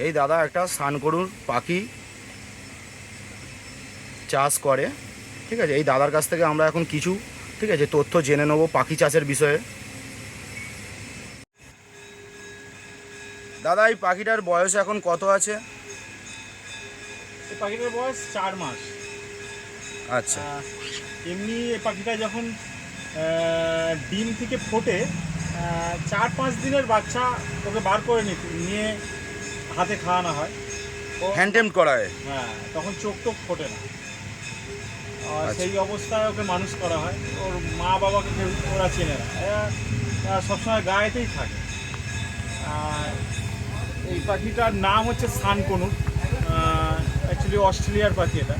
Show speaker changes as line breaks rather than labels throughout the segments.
এই দাদা একটা সানকরুর পাখি চাষ করে, ঠিক আছে। এই দাদার কাছ থেকে আমরা এখন কিছু, ঠিক আছে, তথ্য জেনে নেব পাখি চাষের বিষয়ে। দাদা এই পাখিটার বয়স এখন কত আছে?
এই পাখিটার বয়স 4 মাস।
আচ্ছা
এমনি এই পাখিটা যখন ডিম থেকে ফোটে 4-5 দিনের বাচ্চা ওকে বার করে নিয়ে হাতে খাওয়ানো হয়। ও
হ্যান্ডটেম করা হয়।
হ্যাঁ, তখন চোখ টোক ফোটে না। আর
আচ্ছা
সেই অবস্থায় ওকে মানুষ করা হয়। ওর মা বাবাকে কেউ ওরা চেনে না, এরা সবসময় গায়েতেই থাকে। আর এই পাখিটার নাম হচ্ছে সানকনুর। অ্যাকচুয়ালি অস্ট্রেলিয়ার পাখি এটা।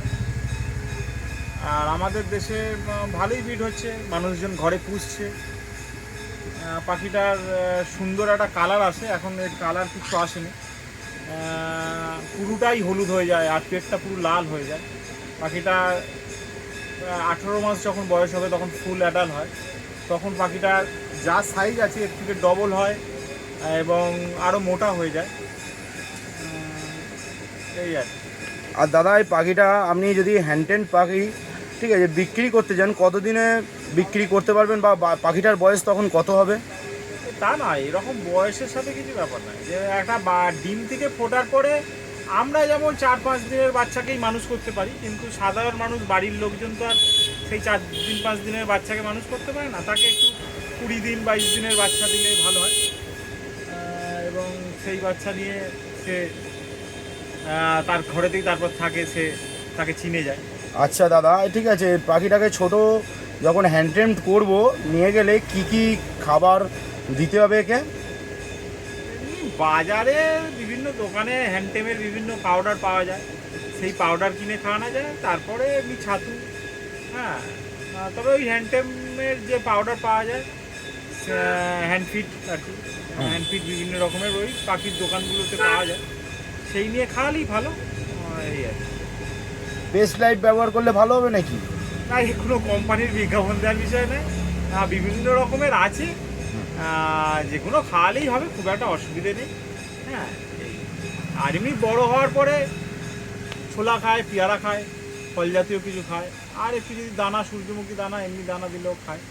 আর আমাদের দেশে ভালোই ব্রিড হচ্ছে, মানুষজন ঘরে পুষছে। পাখিটার সুন্দর একটা কালার আসে, এখন এর কালার কিছু আসেনি। পুরোটাই হলুদ হয়ে যায় আর পেটটা পুরো লাল হয়ে যায়। পাখিটা 18 মাস যখন বয়স হবে তখন ফুল অ্যাডাল্ট হয়। তখন পাখিটার যা সাইজ আছে এর থেকে ডবল হয় এবং আরও মোটা হয়ে যায়। এই আর কি।
আর দাদা এই পাখিটা আপনি যদি হ্যান্ডটেম পাখি, ঠিক আছে, বিক্রি করতে চান কতদিনে বিক্রি করতে পারবেন, বা পাখিটার বয়স তখন কত হবে?
তা না, এরকম বয়সের সাথে কিছু ব্যাপার নয় যে একটা ডিম থেকে ফোটার পরে আমরা যেমন 4-5 দিনের বাচ্চাকেই মানুষ করতে পারি, কিন্তু সাধারণ মানুষ, বাড়ির লোকজন তো আর সেই 4-5 দিনের বাচ্চাকে মানুষ করতে পারে না। তাকে একটু 20 দিন 22 দিনের বাচ্চা দিলে ভালো হয়। এবং সেই বাচ্চা নিয়ে সে তার ঘরেতেই তারপর থাকে, সে তাকে চিনে যায়।
আচ্ছা দাদা ঠিক আছে, পাখিটাকে ছোট যখন হ্যান্ডটেম করব নিয়ে গেলে কি কি খাবার দিতে হবে একে?
বাজারে বিভিন্ন দোকানে হ্যান্ডটেমের বিভিন্ন পাউডার পাওয়া যায়, সেই পাউডার কিনে খাওয়ানো যায়। তারপরে এমনি ছাতু, হ্যাঁ। তবে ওই হ্যান্ডটেমের যে পাউডার পাওয়া যায়, হ্যান্ডফিট আর কি, হ্যান্ডফিট বিভিন্ন রকমের ওই পাখির দোকানগুলোতে পাওয়া যায়, সেই নিয়ে খাওয়ালেই ভালো। এই আর কি।
পেস্ট লাইট ব্যবহার করলে ভালো হবে নাকি?
তাই কোনো কোম্পানির বিজ্ঞাপন দেওয়ার বিষয় নেই, বিভিন্ন রকমের আছে, যে কোনো খাওয়ালেই হবে, খুব একটা অসুবিধে নেই। হ্যাঁ, এই। আর এমনি বড়ো হওয়ার পরে ছোলা খায়, পেয়ারা খায়, ফল জাতীয় কিছু খায়, আর একটু যদি দানা, সূর্যমুখী দানা, এমনি দানা দিলেও খায়।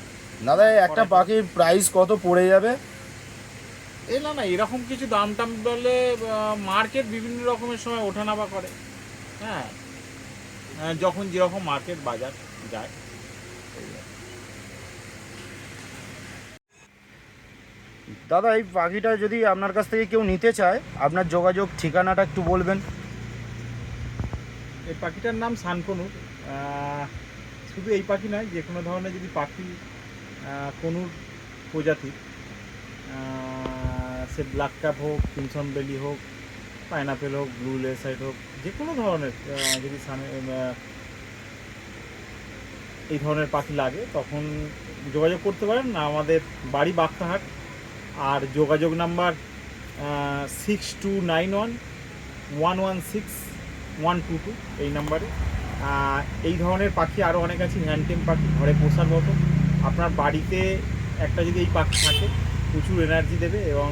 দাদা একটা পাখির প্রাইস কত পড়ে যাবে?
না না, এরকম কিছু দাম টাম বলে মার্কেট বিভিন্ন রকমের সময় ওঠানামা করে। হ্যাঁ, যখন যেরকম মার্কেট বাজার যায়।
দাদা এই পাখিটা যদি আপনার কাছ থেকে কেউ নিতে চায়, আপনার যোগাযোগ ঠিকানাটা একটু বলবেন।
এই পাখিটার নাম সানকনুর। শুধু এই পাখি নয়, যে কোনো ধরনের যদি পাখি কনুর প্রজাতির, সে ব্ল্যাক ক্যাপ হোক, ক্রিমসন বেলি হোক, পাইনাপেল হোক, ব্লু লেসাইড হোক, যে কোনো ধরনের যদি এই ধরনের পাখি লাগে তখন যোগাযোগ করতে পারেন। আমাদের বাড়ি বাক্তাহাট, আর যোগাযোগ নাম্বার 6291116122 এই নাম্বারে। এই ধরনের পাখি আরও অনেক আছে, হ্যান্ডটেম পাখি ঘরে পোষার মতো। আপনার বাড়িতে একটা যদি এই পাখি থাকে, প্রচুর এনার্জি দেবে এবং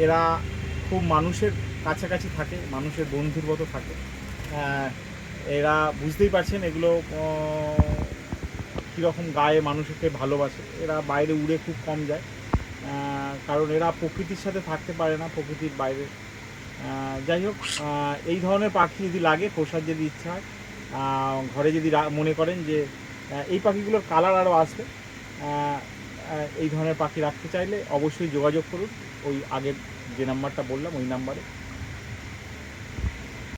এরা খুব মানুষের কাছাকাছি থাকে, মানুষের বন্ধুর মতো থাকে। এরা বুঝতেই পারছেন এগুলো কীরকম গায়ে মানুষকে ভালোবাসে। এরা বাইরে উড়ে খুব কম যায়, কারণ এরা প্রকৃতির সাথে থাকতে পারে না, প্রকৃতির বাইরে। যাই হোক, এই ধরনের পাখি যদি লাগে, পোষার যদি ইচ্ছা হয়, ঘরে যদি মনে করেন যে এই পাখিগুলোর কালার আরও আসবে, এই ধরনের পাখি রাখতে চাইলে অবশ্যই যোগাযোগ করুন ওই আগের যে নাম্বারটা বললাম ওই নাম্বারে।